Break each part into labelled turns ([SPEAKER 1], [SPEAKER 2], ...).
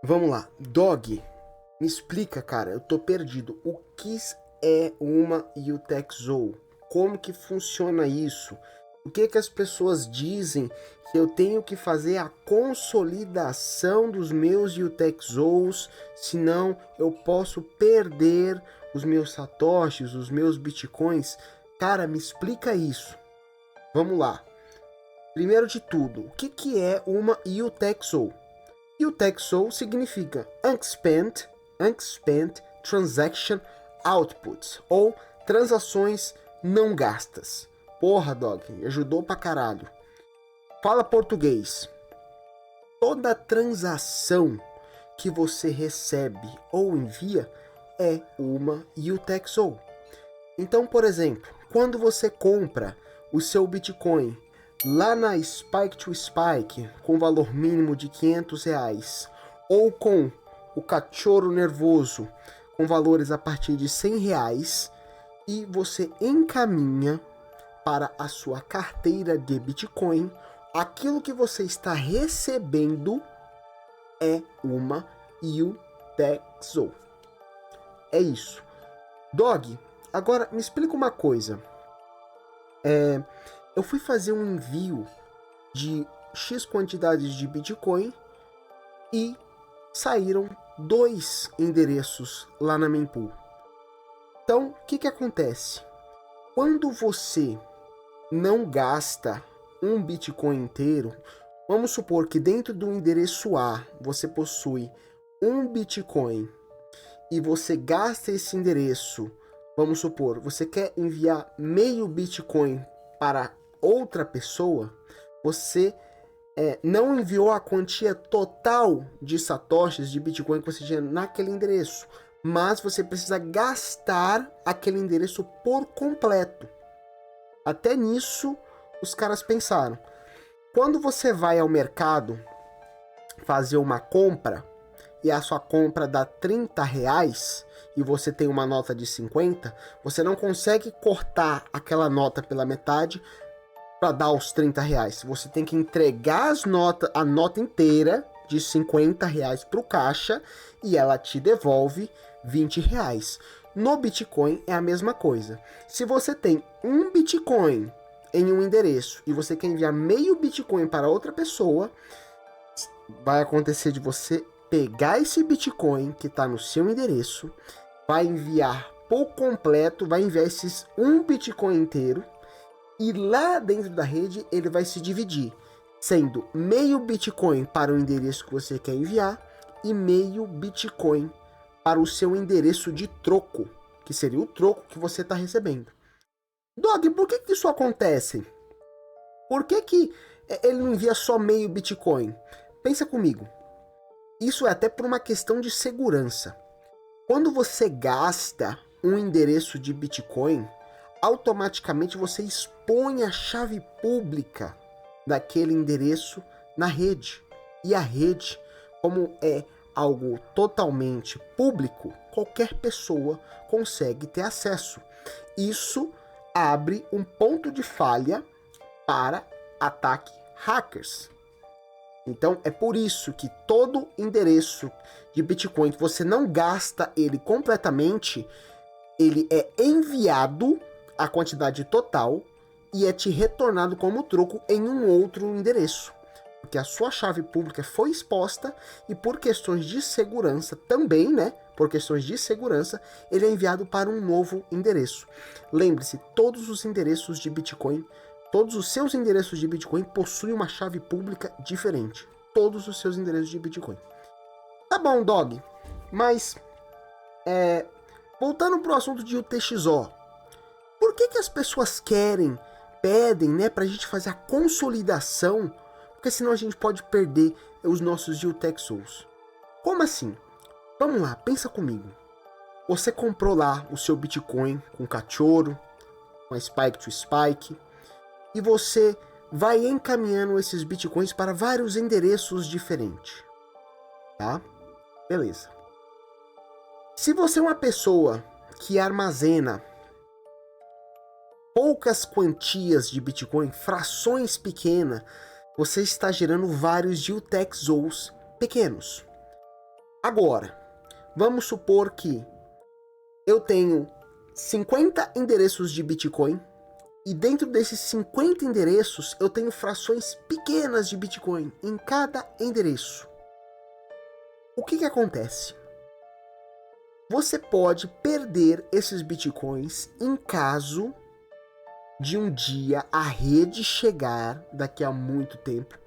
[SPEAKER 1] Vamos lá. Dog, me explica, cara. Eu tô perdido. O que é uma UTXO? Como que funciona isso? O que que as pessoas dizem que eu tenho que fazer a consolidação dos meus UTXOs, senão eu posso perder os meus satoshis, os meus bitcoins? Cara, me explica isso. Vamos lá. Primeiro de tudo, o que que é uma UTXO? UTXO significa Unspent Transaction Outputs, ou transações não gastas. Porra, Dog, ajudou pra caralho. Fala português. Toda transação que você recebe ou envia é uma UTXO. Então, por exemplo, quando você compra o seu Bitcoin lá na Spike to Spike com valor mínimo de R$ 500, ou com o Cachorro Nervoso com valores a partir de R$ 100, e você encaminha para a sua carteira de Bitcoin, aquilo que você está recebendo é uma UTXO. É isso. Dog, agora me explica uma coisa. Eu fui fazer um envio de X quantidades de Bitcoin e saíram 2 endereços lá na mempool. Então, o que acontece? Quando você não gasta um Bitcoin inteiro, vamos supor que dentro do endereço A você possui um Bitcoin e você gasta esse endereço, vamos supor, você quer enviar meio Bitcoin para outra pessoa, você não enviou a quantia total de satoshis de Bitcoin que você tinha naquele endereço, mas você precisa gastar aquele endereço por completo. Até nisso os caras pensaram. Quando você vai ao mercado fazer uma compra e a sua compra dá R$ 30 e você tem uma nota de 50, você não consegue cortar aquela nota pela metade para dar os R$ 30. Você tem que entregar a nota inteira de R$ 50 para o caixa e ela te devolve R$ 20. No Bitcoin é a mesma coisa. Se você tem um Bitcoin em um endereço e você quer enviar meio Bitcoin para outra pessoa, vai acontecer de você pegar esse Bitcoin que está no seu endereço, vai enviar por completo, vai enviar esses um Bitcoin inteiro, e lá dentro da rede ele vai se dividir, sendo meio Bitcoin para o endereço que você quer enviar e meio Bitcoin para o seu endereço de troco, que seria o troco que você está recebendo. Dog, por que isso acontece? Por que ele não envia só meio Bitcoin? Pensa comigo. Isso é até por uma questão de segurança. Quando você gasta um endereço de Bitcoin, automaticamente você expõe a chave pública daquele endereço na rede. E a rede, como é algo totalmente público, qualquer pessoa consegue ter acesso. Isso abre um ponto de falha para ataque hackers. Então é por isso que todo endereço de Bitcoin que você não gasta ele completamente, ele é enviado a quantidade total e é te retornado como troco em um outro endereço. Porque a sua chave pública foi exposta e por questões de segurança também, né? Por questões de segurança, ele é enviado para um novo endereço. Lembre-se, todos os endereços de Bitcoin, todos os seus endereços de Bitcoin possuem uma chave pública diferente. Todos os seus endereços de Bitcoin. Tá bom, Dog. Mas, voltando pro assunto de UTXO, por que as pessoas pedem, né, pra gente fazer a consolidação? Porque senão a gente pode perder os nossos UTXOs. Como assim? Vamos lá, pensa comigo. Você comprou lá o seu Bitcoin com cachorro, com a Spike to Spike, e você vai encaminhando esses Bitcoins para vários endereços diferentes. Tá? Beleza. Se você é uma pessoa que armazena poucas quantias de Bitcoin, frações pequenas, você está gerando vários UTXOs pequenos. Agora, vamos supor que eu tenho 50 endereços de Bitcoin e dentro desses 50 endereços eu tenho frações pequenas de Bitcoin em cada endereço. O que acontece? Você pode perder esses Bitcoins em caso de um dia a rede chegar, daqui a muito tempo,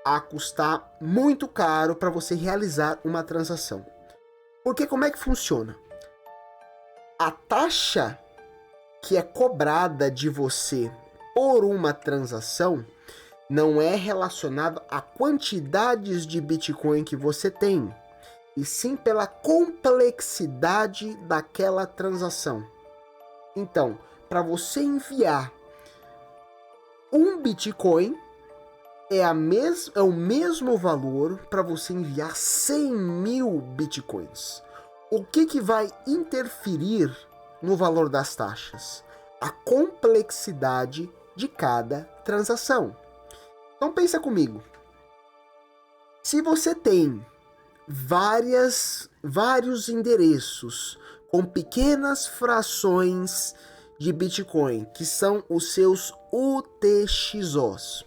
[SPEAKER 1] a custar muito caro para você realizar uma transação. Porque como é que funciona? A taxa que é cobrada de você por uma transação não é relacionada a quantidades de Bitcoin que você tem, e sim pela complexidade daquela transação. Então, para você enviar um Bitcoin, é o mesmo valor para você enviar 100 mil Bitcoins. O que vai interferir no valor das taxas? A complexidade de cada transação. Então pensa comigo. Se você tem vários endereços com pequenas frações de Bitcoin, que são os seus UTXOs,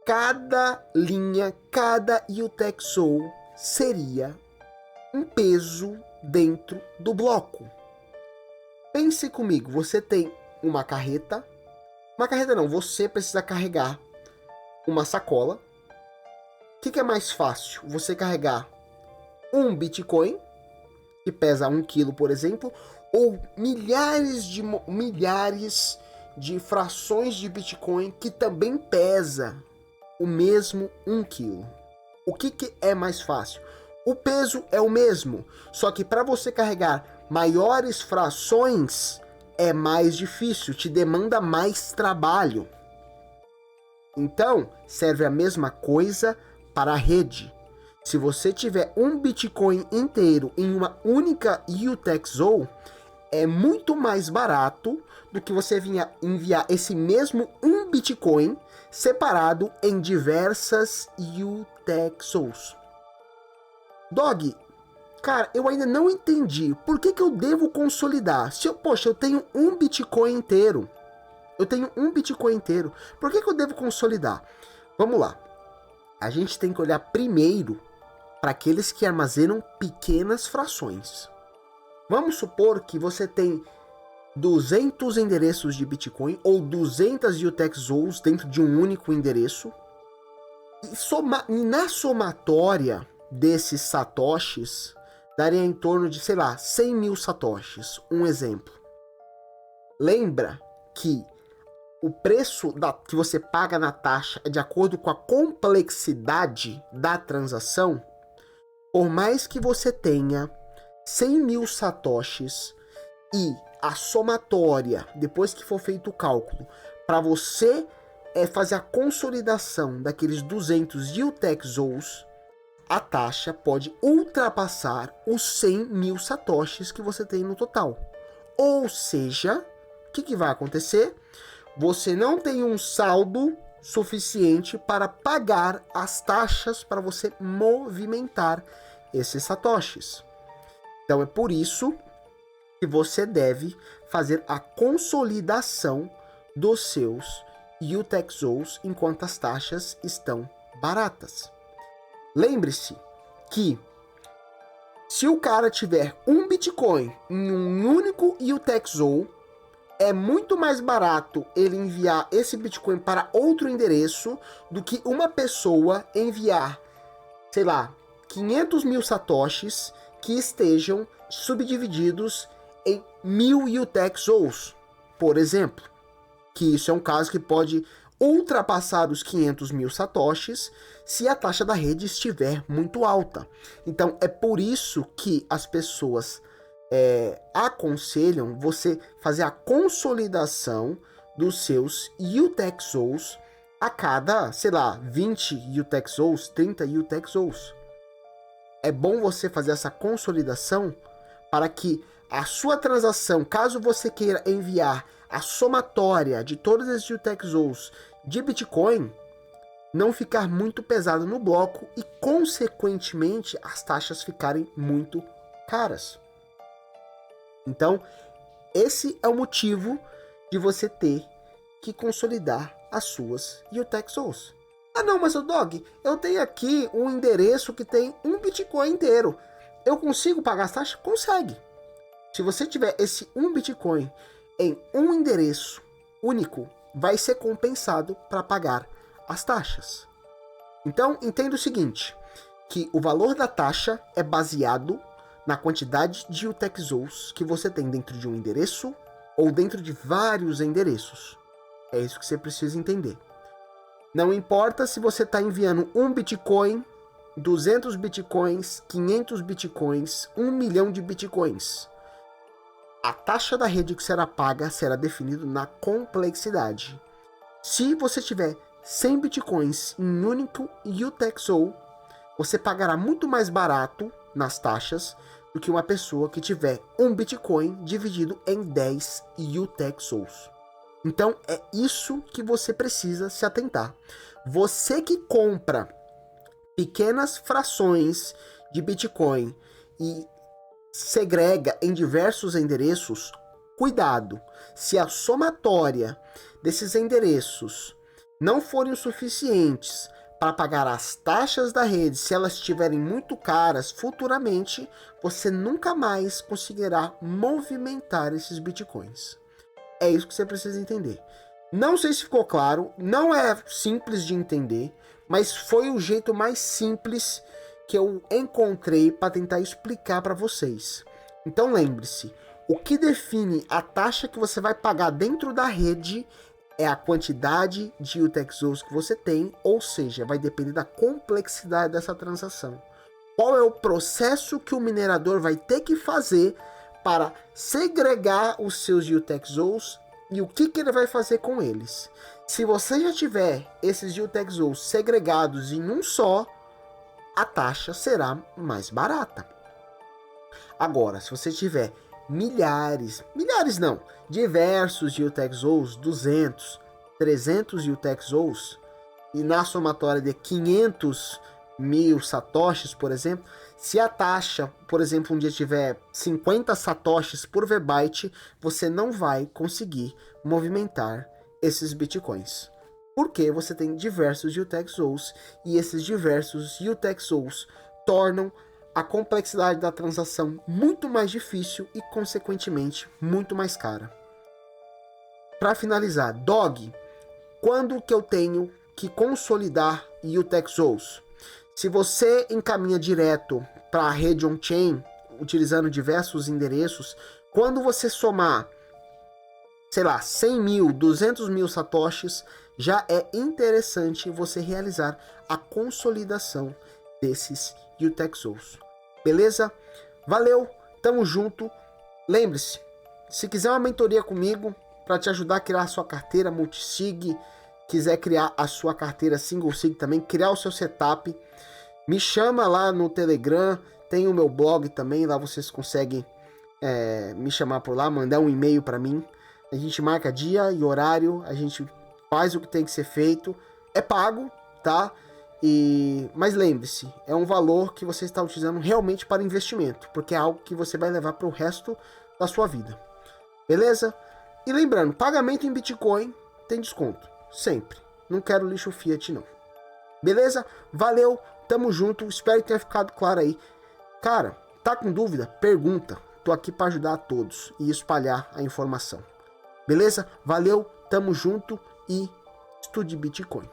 [SPEAKER 1] cada linha, cada UTXO seria um peso dentro do bloco. Pense comigo, você tem uma carreta não, você precisa carregar uma sacola. O que é mais fácil? Você carregar um Bitcoin, que pesa 1 kg, por exemplo, ou milhares de frações de Bitcoin que também pesa o mesmo 1 kg. O que é mais fácil? O peso é o mesmo, só que para você carregar maiores frações é mais difícil, te demanda mais trabalho. Então, serve a mesma coisa para a rede. Se você tiver um Bitcoin inteiro em uma única UTXO, é muito mais barato do que você enviar esse mesmo um Bitcoin separado em diversas UTXOs. Dog, cara, eu ainda não entendi por que eu devo consolidar. Eu tenho um Bitcoin inteiro. Por que eu devo consolidar? Vamos lá. A gente tem que olhar primeiro para aqueles que armazenam pequenas frações. Vamos supor que você tem 200 endereços de Bitcoin ou 200 UTXOs dentro de um único endereço. E na somatória desses satoshis, daria em torno de, 100 mil satoshis. Um exemplo. Lembra que o preço que você paga na taxa é de acordo com a complexidade da transação? Por mais que você tenha 100 mil satoshis e a somatória, depois que for feito o cálculo, para você fazer a consolidação daqueles 200 UTXOs, a taxa pode ultrapassar os 100 mil satoshis que você tem no total. Ou seja, o que vai acontecer? Você não tem um saldo suficiente para pagar as taxas para você movimentar esses satoshis. Então é por isso que você deve fazer a consolidação dos seus UTXOs enquanto as taxas estão baratas. Lembre-se que se o cara tiver um Bitcoin em um único UTXO, é muito mais barato ele enviar esse Bitcoin para outro endereço do que uma pessoa enviar, 500 mil satoshis que estejam subdivididos em 1000 UTXOs, por exemplo. Que isso é um caso que pode ultrapassar os 500 mil satoshis se a taxa da rede estiver muito alta. Então é por isso que as pessoas aconselham você fazer a consolidação dos seus UTXOs a cada, 20 UTXOs, 30 UTXOs. É bom você fazer essa consolidação para que a sua transação, caso você queira enviar a somatória de todas as UTXOs de Bitcoin, não ficar muito pesado no bloco e, consequentemente, as taxas ficarem muito caras. Então, esse é o motivo de você ter que consolidar as suas UTXOs. Ah não, mas o Dog, eu tenho aqui um endereço que tem um Bitcoin inteiro. Eu consigo pagar as taxas? Consegue. Se você tiver esse um Bitcoin em um endereço único, vai ser compensado para pagar as taxas. Então, entenda o seguinte, que o valor da taxa é baseado na quantidade de UTXOs que você tem dentro de um endereço ou dentro de vários endereços. É isso que você precisa entender. Não importa se você está enviando 1 Bitcoin, 200 Bitcoins, 500 Bitcoins, 1 milhão de Bitcoins. A taxa da rede que será paga será definida na complexidade. Se você tiver 100 Bitcoins em único UTXO, você pagará muito mais barato nas taxas do que uma pessoa que tiver 1 Bitcoin dividido em 10 UTXOs. Então é isso que você precisa se atentar. Você que compra pequenas frações de Bitcoin e segrega em diversos endereços, cuidado. Se a somatória desses endereços não forem o suficientes para pagar as taxas da rede, se elas estiverem muito caras, futuramente você nunca mais conseguirá movimentar esses Bitcoins. É isso que você precisa entender. Não sei se ficou claro, não é simples de entender, mas foi o jeito mais simples que eu encontrei para tentar explicar para vocês. Então lembre-se, o que define a taxa que você vai pagar dentro da rede é a quantidade de UTXOs que você tem, ou seja, vai depender da complexidade dessa transação. Qual é o processo que o minerador vai ter que fazer para segregar os seus UTXOs e o que ele vai fazer com eles. Se você já tiver esses UTXOs segregados em um só, a taxa será mais barata. Agora, se você tiver diversos UTXOs, 200, 300 UTXOs, e na somatória de 500 mil satoshis, por exemplo, se a taxa, por exemplo, um dia tiver 50 satoshis por V-byte, você não vai conseguir movimentar esses bitcoins. Porque você tem diversos UTXOs e esses diversos UTXOs tornam a complexidade da transação muito mais difícil e, consequentemente, muito mais cara. Para finalizar, Dog, quando que eu tenho que consolidar UTXOs? Se você encaminha direto para a rede on-chain, utilizando diversos endereços, quando você somar, 100 mil, 200 mil satoshis, já é interessante você realizar a consolidação desses UTXOs. Beleza? Valeu, tamo junto. Lembre-se, se quiser uma mentoria comigo para te ajudar a criar a sua carteira multisig, quiser criar a sua carteira single sig também, criar o seu setup, me chama lá no Telegram, tem o meu blog também, lá vocês conseguem me chamar por lá, mandar um e-mail para mim, a gente marca dia e horário, a gente faz o que tem que ser feito, é pago, tá? Mas lembre-se, é um valor que você está utilizando realmente para investimento, porque é algo que você vai levar para o resto da sua vida, beleza? E lembrando, pagamento em Bitcoin tem desconto, sempre, não quero lixo Fiat não, beleza? Valeu! Tamo junto, espero que tenha ficado claro aí. Cara, tá com dúvida? Pergunta. Tô aqui para ajudar a todos e espalhar a informação. Beleza? Valeu, tamo junto e estude Bitcoin.